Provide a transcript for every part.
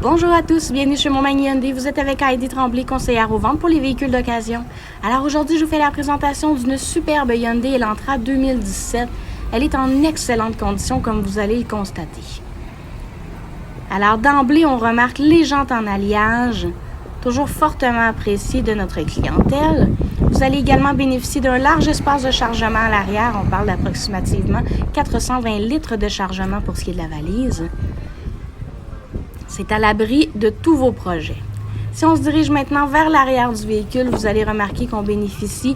Bonjour à tous, bienvenue chez Montmagny Hyundai. Vous êtes avec Heidi Tremblay, conseillère aux ventes pour les véhicules d'occasion. Alors aujourd'hui, je vous fais la présentation d'une superbe Hyundai Elantra 2017. Elle est en excellente condition, comme vous allez le constater. Alors d'emblée, on remarque les jantes en alliage, toujours fortement appréciées de notre clientèle. Vous allez également bénéficier d'un large espace de chargement à l'arrière. On parle d'approximativement 420 litres de chargement pour ce qui est de la valise. C'est à l'abri de tous vos projets. Si on se dirige maintenant vers l'arrière du véhicule, vous allez remarquer qu'on bénéficie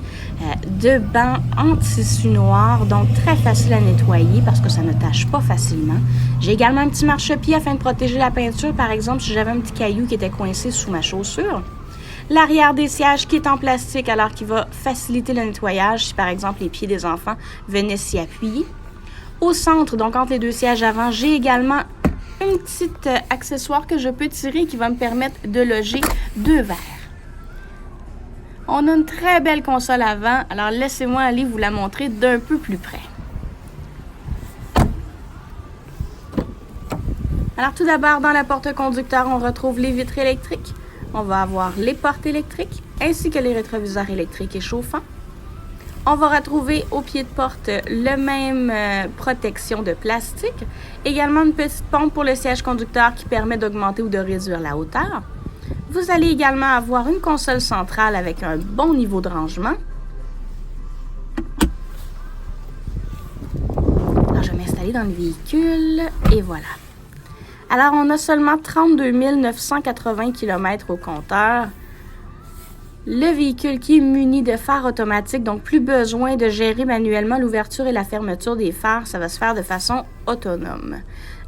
de bancs en tissu noir, donc très facile à nettoyer parce que ça ne tâche pas facilement. J'ai également un petit marchepied afin de protéger la peinture, par exemple si j'avais un petit caillou qui était coincé sous ma chaussure. L'arrière des sièges qui est en plastique alors qui va faciliter le nettoyage si par exemple les pieds des enfants venaient s'y appuyer. Au centre, donc entre les deux sièges avant, j'ai également un petit accessoire que je peux tirer qui va me permettre de loger deux verres. On a une très belle console avant, alors laissez-moi aller vous la montrer d'un peu plus près. Alors tout d'abord, dans la porte conducteur, on retrouve les vitres électriques. On va avoir les portes électriques ainsi que les rétroviseurs électriques et chauffants. On va retrouver au pied de porte le même protection de plastique. Également une petite pompe pour le siège conducteur qui permet d'augmenter ou de réduire la hauteur. Vous allez également avoir une console centrale avec un bon niveau de rangement. Alors, je vais m'installer dans le véhicule et voilà. Alors, on a seulement 32 980 km au compteur. Le véhicule qui est muni de phares automatiques, donc plus besoin de gérer manuellement l'ouverture et la fermeture des phares, ça va se faire de façon autonome.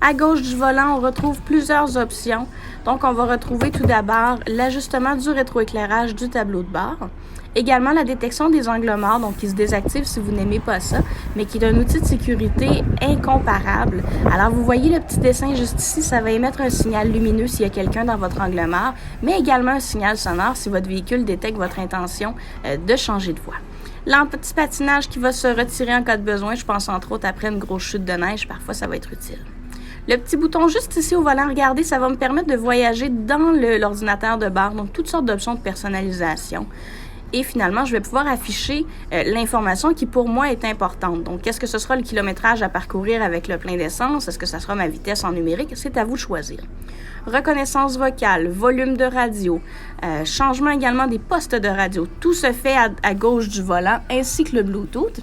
À gauche du volant, on retrouve plusieurs options. Donc, on va retrouver tout d'abord l'ajustement du rétroéclairage du tableau de bord. Également, la détection des angles morts, donc qui se désactive si vous n'aimez pas ça, mais qui est un outil de sécurité incomparable. Alors, vous voyez le petit dessin juste ici, ça va émettre un signal lumineux s'il y a quelqu'un dans votre angle mort, mais également un signal sonore si votre véhicule détecte votre intention de changer de voie. L'anti-patinage qui va se retirer en cas de besoin, je pense entre autres après une grosse chute de neige, parfois ça va être utile. Le petit bouton juste ici au volant, regardez, ça va me permettre de voyager dans l'ordinateur de bord, donc toutes sortes d'options de personnalisation. Et finalement, je vais pouvoir afficher l'information qui, pour moi, est importante. Donc, qu'est-ce que ce sera le kilométrage à parcourir avec le plein d'essence? Est-ce que ça sera ma vitesse en numérique? C'est à vous de choisir. Reconnaissance vocale, volume de radio, changement également des postes de radio. Tout se fait à gauche du volant, ainsi que le Bluetooth.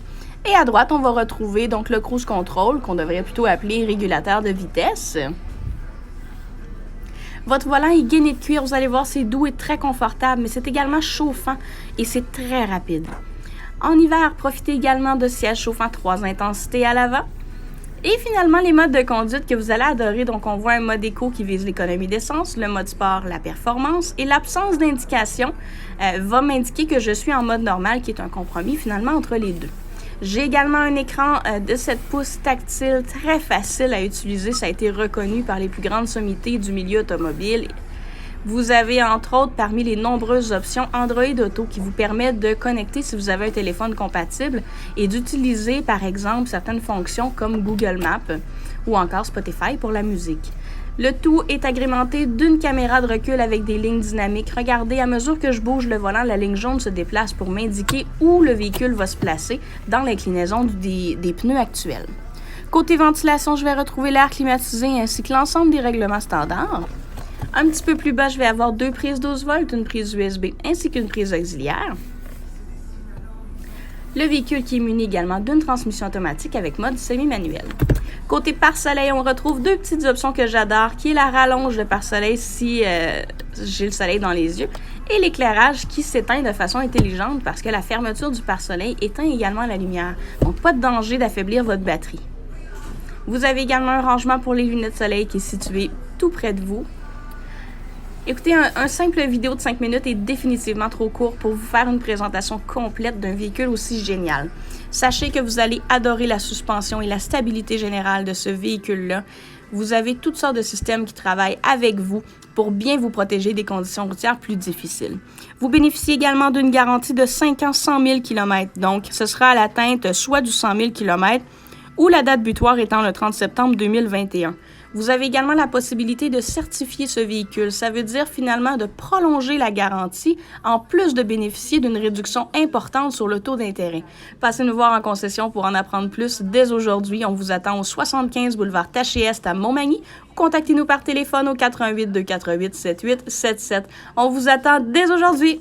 Et à droite, on va retrouver donc le cruise control, qu'on devrait plutôt appeler régulateur de vitesse. Votre volant est gainé de cuir, vous allez voir, c'est doux et très confortable, mais c'est également chauffant et c'est très rapide. En hiver, profitez également de sièges chauffants 3 intensités à l'avant. Et finalement, les modes de conduite que vous allez adorer. Donc, on voit un mode éco qui vise l'économie d'essence, le mode sport, la performance. Et l'absence d'indication va m'indiquer que je suis en mode normal, qui est un compromis finalement entre les deux. J'ai également un écran de 7 pouces tactile très facile à utiliser. Ça a été reconnu par les plus grandes sommités du milieu automobile. Vous avez entre autres parmi les nombreuses options Android Auto qui vous permettent de connecter si vous avez un téléphone compatible et d'utiliser par exemple certaines fonctions comme Google Maps ou encore Spotify pour la musique. Le tout est agrémenté d'une caméra de recul avec des lignes dynamiques. Regardez, à mesure que je bouge le volant, la ligne jaune se déplace pour m'indiquer où le véhicule va se placer dans l'inclinaison des pneus actuels. Côté ventilation, je vais retrouver l'air climatisé ainsi que l'ensemble des règlements standards. Un petit peu plus bas, je vais avoir 2 prises 12 volts, une prise USB ainsi qu'une prise auxiliaire. Le véhicule qui est muni également d'une transmission automatique avec mode semi-manuel. Côté pare-soleil, on retrouve 2 petites options que j'adore, qui est la rallonge de pare-soleil si j'ai le soleil dans les yeux, et l'éclairage qui s'éteint de façon intelligente parce que la fermeture du pare-soleil éteint également la lumière. Donc, pas de danger d'affaiblir votre batterie. Vous avez également un rangement pour les lunettes soleil qui est situé tout près de vous. Écoutez, un simple vidéo de 5 minutes est définitivement trop court pour vous faire une présentation complète d'un véhicule aussi génial. Sachez que vous allez adorer la suspension et la stabilité générale de ce véhicule-là. Vous avez toutes sortes de systèmes qui travaillent avec vous pour bien vous protéger des conditions routières plus difficiles. Vous bénéficiez également d'une garantie de 5 ans 100 000 km. Donc, ce sera à l'atteinte soit du 100 000 km ou la date butoir étant le 30 septembre 2021. Vous avez également la possibilité de certifier ce véhicule. Ça veut dire finalement de prolonger la garantie en plus de bénéficier d'une réduction importante sur le taux d'intérêt. Passez nous voir en concession pour en apprendre plus dès aujourd'hui. On vous attend au 75 boulevard Taché-Est à Montmagny ou contactez-nous par téléphone au 88 248 7877. On vous attend dès aujourd'hui.